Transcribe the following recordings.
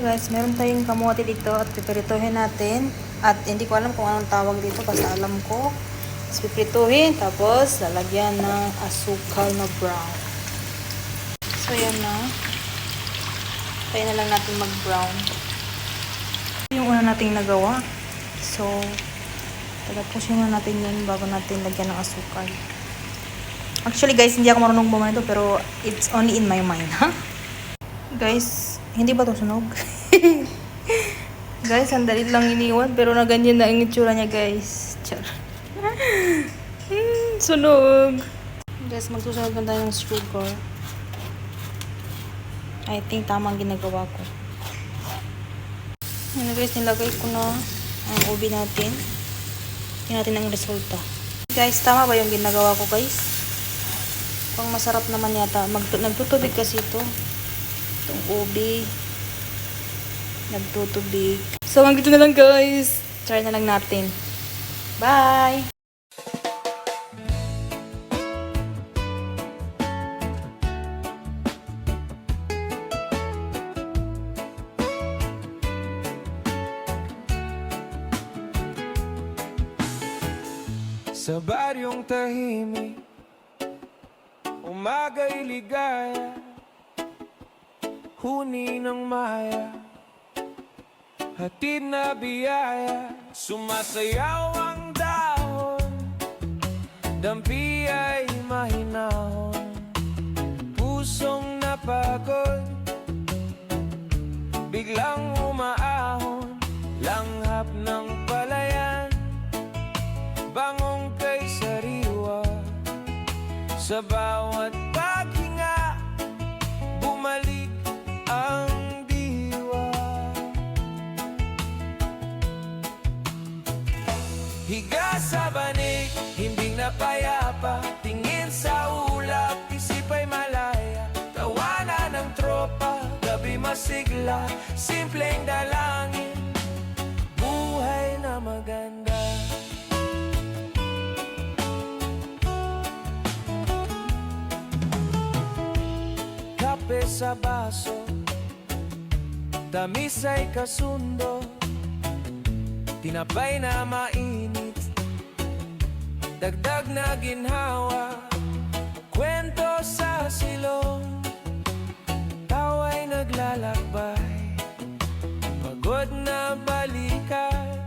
guys, meron tayong kamote dito at pipirituhin natin. At hindi ko alam kung anong tawag dito, basta alam ko. Tapos pipirituhin, tapos lalagyan ng asukal na brown. So yan na. Kaya na lang natin mag-brown. Yung una nating nagawa. So, tagapusin na natin yun bago natin lagyan ng asukal. Actually guys, hindi ako marunong gumawa nito pero it's only in my mind, ha? Guys, hindi ba ito sunog? Guys, sandali lang iniwan pero na ganyan na ang itsura niya guys. Char. Sunog. Guys, magsusunod na tayo ng sugar. I think tama ang ginagawa ko. Yan guys, nilagay ko na ang ubi natin. Tingnan natin ang resulta. Guys, tama ba yung ginagawa ko guys? Pang masarap naman yata. Nagtutubig kasi ito. Itong ubi. Nagtutubig. So, hanggang dito na lang guys. Try na lang natin. Bye! Sa baryong tahimik, umaga'y ligaya, huni ng maya, hatid na biyaya. Sumasayaw ang dahon, dampi ay mahinahon, pusong napagod, biglang umaahon, langhap ng palayan, bangong kay sariwa. Sa bawat paghinga, bumalik ang diwa. Higa sa banig, himbing na payapa, tingin sa ulap, isip ay malaya. Tawanan ng tropa, gabi masigla, simpleng dalangin, buhay na maganda. Kape sa baso, tamis ay kasundo, tinapay na mainit, dagdag na ginhawa, kwento sa silong, tawa'y naglalakbay, pagod na balikan,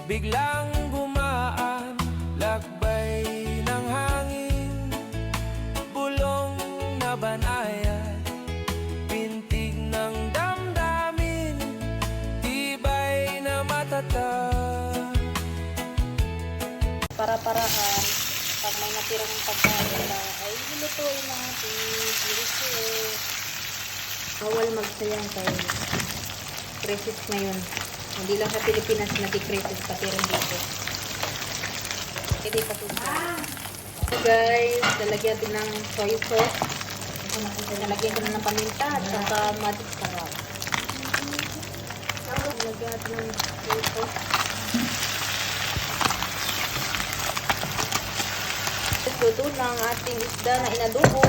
biglang gumaan, lakbay ng hangin, bulong na banayan, pintig ng damdamin, tibay na matatag. Para-paraan, pag may natirang pagkain na, ay hilutuin natin. Bawal magsayang tayo. Crisis ngayon. Hindi lang sa Pilipinas nag-crisis, pati rin dito. Hindi pa ito. So guys, lalagyan natin ng soy sauce. Lalagyan ko na ng paminta at saka magic sarap. Lalagyan natin ng soy sauce. Luto na ang ating isda na inadubo.